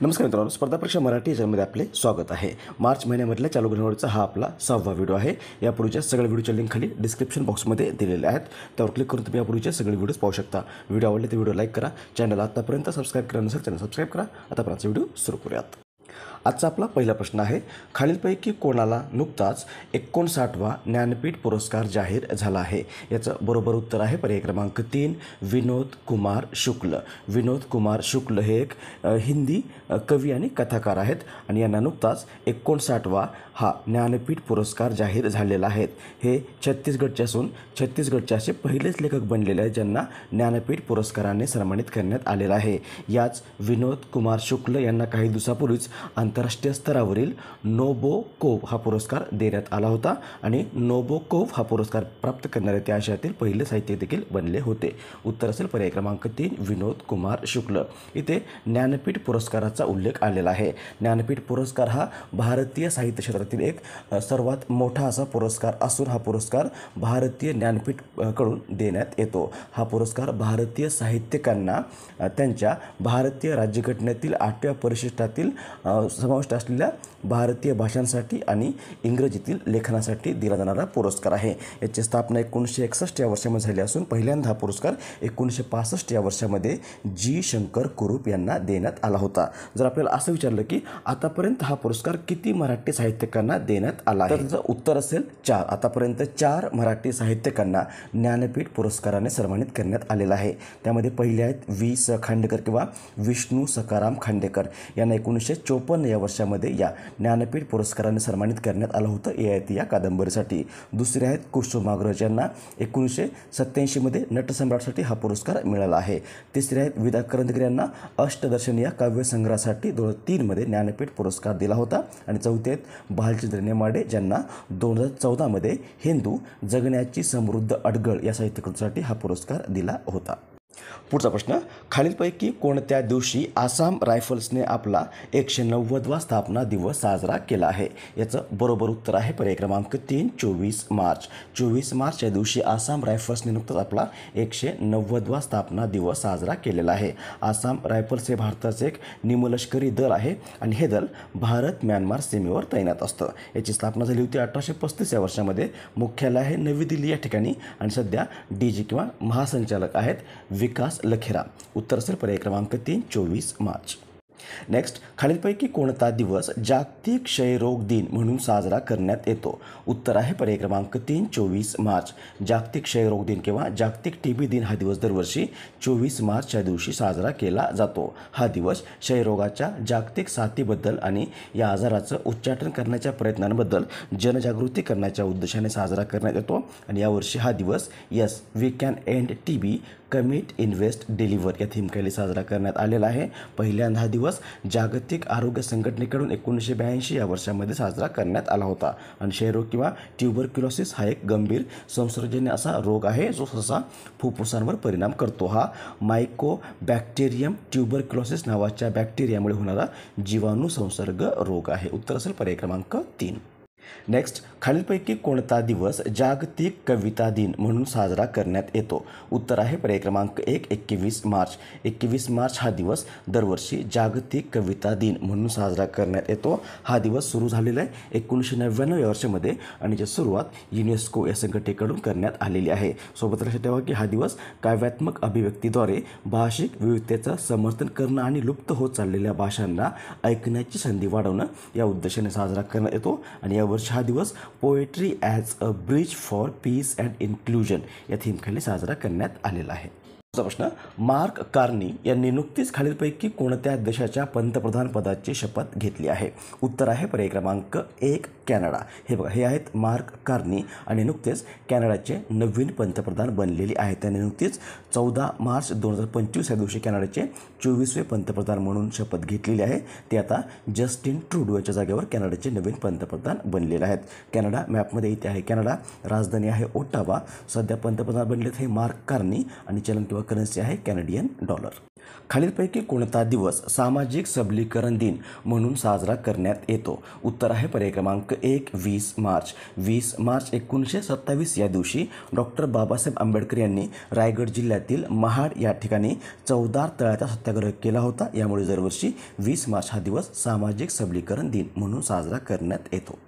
नमस्कार मित्रांनो, स्पर्धा परीक्षा मराठी याच्यामध्ये आपले स्वागत आहे। मार्च महिन्यामधल्या चालू घडामोडीचा हा आपला 6वा व्हिडिओ आहे। यापूर्वीच्या सगळ्या व्हिडिओच्या लिंक खाली डिस्क्रिप्शन बॉक्समध्ये दिलेल्या आहेत, त्यावर क्लिक करून तुम्ही यापूर्वीचे सगळे व्हिडिओज पाहू शकता। व्हिडिओ आवडले तर व्हिडिओ लाईक करा, चॅनल आतापर्यंत सबस्क्राईब केलं नसेल चॅनल सबस्क्राईब करा। आता आपण आजचा व्हिडिओ सुरू करूयात। आजचा आपला पहिला प्रश्न आहे, खालीलपैकी कोणाला नुकताच 59वा ज्ञानपीठ पुरस्कार जाहीर झाला आहे? याचं बरोबर उत्तर आहे पर्याय क्रमांक 3 विनोद कुमार शुक्ल। विनोद कुमार शुक्ल हे एक हिंदी कवी आणि कथाकार आहेत आणि यांना नुकताच 59वा हा ज्ञानपीठ पुरस्कार जाहीर झालेला आहे। हे छत्तीसगडचे असून छत्तीसगडचे असे पहिलेच लेखक बनलेले आहेत ज्यांना ज्ञानपीठ पुरस्काराने सन्मानित करण्यात आलेलं आहे। याच विनोद कुमार शुक्ल यांना काही दिवसापूर्वीच आंतरराष्ट्रीय स्तरावरील नोबोकोव हा पुरस्कार देण्यात आला होता आणि नोबोकोव हा पुरस्कार प्राप्त करणारे त्या आशियातील पहिले साहित्यिक देखील बनले होते। उत्तर असेल पर्याय क्रमांक 3 विनोद कुमार शुक्ल। इथे ज्ञानपीठ पुरस्काराचा उल्लेख आलेला आहे। ज्ञानपीठ पुरस्कार हा भारतीय साहित्य क्षेत्रातील एक सर्वात मोठा असा पुरस्कार असून हा पुरस्कार भारतीय ज्ञानपीठ कडून देण्यात येतो। हा पुरस्कार भारतीय साहित्यिकांना त्यांच्या भारतीय राज्यघटनेतील 8व्या परिशिष्टातील समाविष्ट असलेल्या भारतीय भाषांसाठी आणि इंग्रजीतील लेखनासाठी दिला जाणारा पुरस्कार आहे। याची स्थापना 1961 या वर्षामध्ये झाली असून पहिल्यांदा हा पुरस्कार 1965 या वर्षामध्ये जी शंकर कुरूप यांना देण्यात आला होता। जर आपल्याला असं विचारलं की आतापर्यंत हा पुरस्कार किती मराठी साहित्यिकांना देण्यात आला आहे, तर त्याचं उत्तर असेल 4। आतापर्यंत 4 मराठी साहित्यिकांना ज्ञानपीठ पुरस्काराने सन्मानित करण्यात आलेलं आहे। त्यामध्ये पहिले आहेत वी.स. खांडेकर किंवा विष्णू सखाराम खांडेकर यांना 1954 या वर्षामध्ये या ज्ञानपीठ पुरस्काराने सन्मानित करण्यात आलं होतं ययाती या कादंबरीसाठी। दुसरे आहेत कुसुमाग्रज यांना 1987 मध्ये नटसम्राटसाठी हा पुरस्कार मिळाला आहे। तिसरे आहेत विदा करंदकर यांना अष्टदर्शन या काव्यसंग्रहासाठी 2003 मध्ये ज्ञानपीठ पुरस्कार दिला होता आणि चौथे आहेत भालचंद्र नेमाडे ज्यांना 2014 मध्ये हिंदू जगण्याची समृद्ध अडगळ या साहित्यकृतीसाठी हा पुरस्कार दिला होता। पुढचा प्रश्न, खालीलपैकी कोणत्या दिवशी आसाम रायफल्सने आपला 190वा स्थापना दिवस साजरा केला आहे? याचं बरोबर उत्तर आहे पर्याय क्रमांक 3 24 मार्च। 24 मार्च या दिवशी आसाम रायफल्सने नुकताच आपला 190वा स्थापना दिवस साजरा केलेला आहे। आसाम रायफल्स हे भारताचे एक निमलष्करी दल आहे आणि हे दल भारत म्यानमार सीमेवर तैनात असतं। याची स्थापना झाली होती 1835 या वर्षामध्ये। मुख्यालय आहे नवी दिल्ली या ठिकाणी आणि सध्या डीजी किंवा महासंचालक आहेत विकास लखेरा। उत्तर असेल पर्याय क्रमांक 3 24 मार्च। नेक्स्ट, खालीलपैकी कोणता दिवस जागतिक क्षयरोग दिन म्हणून साजरा करण्यात येतो? उत्तर आहे पर्याय क्रमांक 3 24 मार्च। जागतिक क्षयरोग दिन किंवा जागतिक टीबी दिन हा दिवस दरवर्षी 24 मार्च या दिवशी साजरा केला जातो। हा दिवस क्षयरोगाच्या जागतिक साथीबद्दल आणि या आजाराचं उच्चाटन करण्याच्या प्रयत्नांबद्दल जनजागृती करण्याच्या उद्देशाने साजरा करण्यात येतो आणि यावर्षी हा दिवस yes we can end TB commit invest deliver या थीमखाली साजरा करण्यात आलेला आहे। पहिल्यांदा हा दिवस जागतिक आरोग्य संघटनेकडून 1982 या वर्षामध्ये साजरा करण्यात आला होता आणि क्षयरोग किंवा ट्युबरक्युलोसिस हा एक गंभीर संसर्गजन्य असा रोग आहे जो सहसा फुफ्फुसांवर परिणाम करतो। हा मायकोबॅक्टेरियम ट्युबरक्युलोसिस नावाच्या बॅक्टेरियामुळे होणारा जीवाणू संसर्ग रोग आहे। उत्तर असेल पर्याय क्रमांक 3। नेक्स्ट, खालीलपैकी कोणता दिवस जागतिक कविता दिन म्हणून साजरा करण्यात येतो? उत्तर आहे पर्याय क्रमांक 1 21 मार्च। 21 मार्च हा दिवस दरवर्षी जागतिक कविता दिन म्हणून साजरा करण्यात येतो। हा दिवस सुरू झालेला आहे 1999 या वर्षामध्ये आणि याची सुरुवात युनेस्को या संघटनेकडून करण्यात आलेली आहे। सोबत लक्षात ठेवा की हा दिवस काव्यात्मक अभिव्यक्तीद्वारे भाषिक विविधतेचं समर्थन करणं आणि लुप्त होत चाललेल्या भाषांना ऐकण्याची संधी वाढवणं या उद्देशाने साजरा करण्यात येतो आणि यावर्षी हा दिवस poetry as a bridge for peace and inclusion या थीमखाली साजरा करण्यात आलेला आहे। प्रश्न, मार्क कार्नी यांनी नुकतीच खालीलपैकी कोणत्या देशाच्या पंतप्रधान पदाची शपथ घेतली आहे? उत्तर आहे पर्याय क्रमांक 1 कॅनडा। हे बघा, हे आहेत मार्क कार्नी आणि नुकतेच कॅनडाचे नवीन पंतप्रधान बनलेले आहेत। त्यांनी नुकतीच 14 मार्च 2025 या दिवशी कॅनडाचे 24वे पंतप्रधान म्हणून शपथ घेतलेली आहे। ते आता जस्टिन ट्रूडो याच्या जागेवर कॅनडाचे नवीन पंतप्रधान बनलेले आहेत। कॅनडा मॅपमध्ये इथे आहे कॅनडा, राजधानी आहे ओटावा, सध्या पंतप्रधान बनलेत हे मार्क कार्नी आणि चलन किंवा करन्सी आहे कॅनडियन डॉलर। खालीलपैकी कोणता दिवस सामाजिक सबलीकरण दिन म्हणून साजरा करण्यात येतो? उत्तर आहे पर्याय क्रमांक 1 20 मार्च. 20 मार्च 1927 या दिवशी डॉक्टर बाबासाहेब आंबेडकर यांनी रायगड जिल्ह्यातील महाड या ठिकाणी चवदार तळ्याचा सत्याग्रह केला होता. यामुळे दरवर्षी 20 मार्च हा दिवस सामाजिक सबलीकरण दिन म्हणून साजरा करण्यात येतो.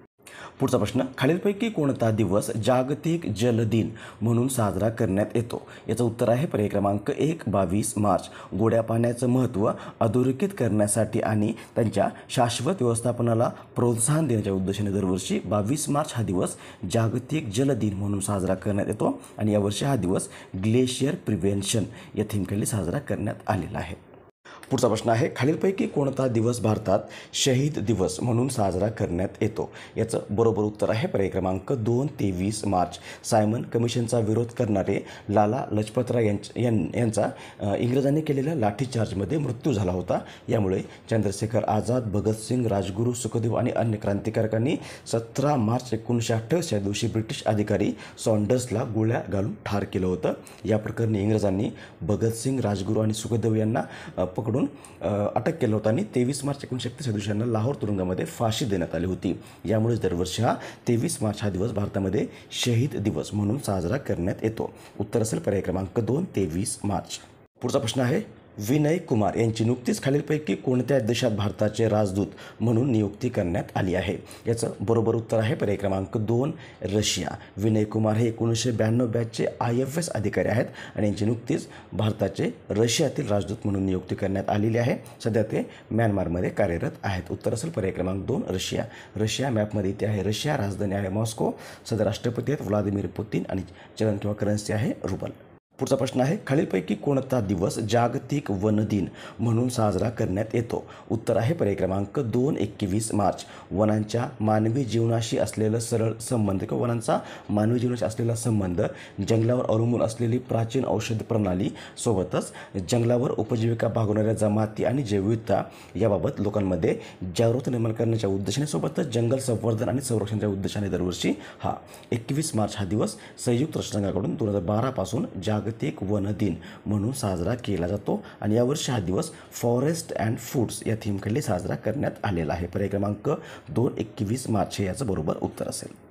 पुढचा प्रश्न, खालीलपैकी कोणता दिवस जागतिक जल दिन म्हणून साजरा करण्यात येतो? याचं उत्तर आहे पर्याय क्रमांक 1 22 मार्च. गोड्या पाण्याचं महत्त्व अधोरेखित करण्यासाठी आणि त्यांच्या शाश्वत व्यवस्थापनाला प्रोत्साहन देण्याच्या उद्देशाने दरवर्षी 22 मार्च हा दिवस जागतिक जल दिन म्हणून साजरा करण्यात येतो आणि यावर्षी हा दिवस ग्लेशियर प्रिव्हेन्शन या थीमखाली साजरा करण्यात आलेला आहे. पुढचा प्रश्न आहे, खालीलपैकी कोणता दिवस भारतात शहीद दिवस म्हणून साजरा करण्यात येतो? याचं बरोबर उत्तर आहे पर्याय क्रमांक 2 23 मार्च. सायमन कमिशनचा विरोध करणारे लाला लजपतराय यांचा इंग्रजांनी केलेल्या लाठीचार्जमध्ये मृत्यू झाला होता. यामुळे चंद्रशेखर आझाद, भगतसिंग, राजगुरू, सुखदेव आणि अन्य क्रांतिकारकांनी 17 मार्च 1928 या दिवशी ब्रिटिश अधिकारी सॉन्डर्सला गोळ्या घालून ठार केलं होतं. या प्रकरणी इंग्रजांनी भगतसिंग, राजगुरू आणि सुखदेव यांना पकडून अटक केलं होतं आणि 23 मार्च 1931 या दिवशी यांना लाहोर तुरुंगामध्ये फाशी देण्यात आली होती. यामुळेच दरवर्षी हा 23 मार्च हा दिवस भारतामध्ये शहीद दिवस म्हणून साजरा करण्यात येतो. उत्तर असेल पर्याय क्रमांक 2 23 मार्च. पुढचा प्रश्न आहे, विनय कुमार यांची नुकतीच खालीलपैकी कोणत्या देशात भारताचे राजदूत म्हणून नियुक्ती करण्यात आली आहे? याचं बरोबर उत्तर आहे पर्याय क्रमांक 2 रशिया. विनय कुमार हे 1992 बॅचचे IFS अधिकारी आहेत आणि यांची नुकतीच भारताचे रशियातील राजदूत म्हणून नियुक्ती करण्यात आलेली आहे. सध्या ते म्यानमारमध्ये कार्यरत आहेत. उत्तर असेल पर्याय क्रमांक 2 रशिया. रशिया मॅपमध्ये इथे आहे रशिया, राजधानी आहे मॉस्को, सध्या राष्ट्रपती आहेत व्लादिमीर पुतिन आणि चलन किंवा करन्सी आहे रुबल. पुढचा प्रश्न आहे, खालीलपैकी कोणता दिवस जागतिक वन दिन म्हणून साजरा करण्यात येतो? उत्तर आहे पर्याय क्रमांक 2 21 मार्च. वनांच्या मानवी जीवनाशी असलेलं सरळ संबंध किंवा वनांचा मानवी जीवनाशी असलेला संबंध, जंगलावर अवलंबून असलेली प्राचीन औषध प्रणाली सोबतच जंगलावर उपजीविका भागवणाऱ्या जमाती आणि जैवविविधता याबाबत लोकांमध्ये जागरूकता निर्माण करण्याच्या उद्देशाने सोबतच जंगल संवर्धन आणि संरक्षणाच्या उद्देशाने दरवर्षी हा 21 मार्च हा दिवस संयुक्त राष्ट्रसंघाकडून 2012 पासून जागतिक वन दिन म्हणून साजरा केला जातो आणि यावर्षी हा दिवस फॉरेस्ट अँड फूड्स या थीमखाली साजरा करण्यात आलेला आहे. पर्याय क्रमांक 2 21 मार्च हे याचं बरोबर उत्तर असेल.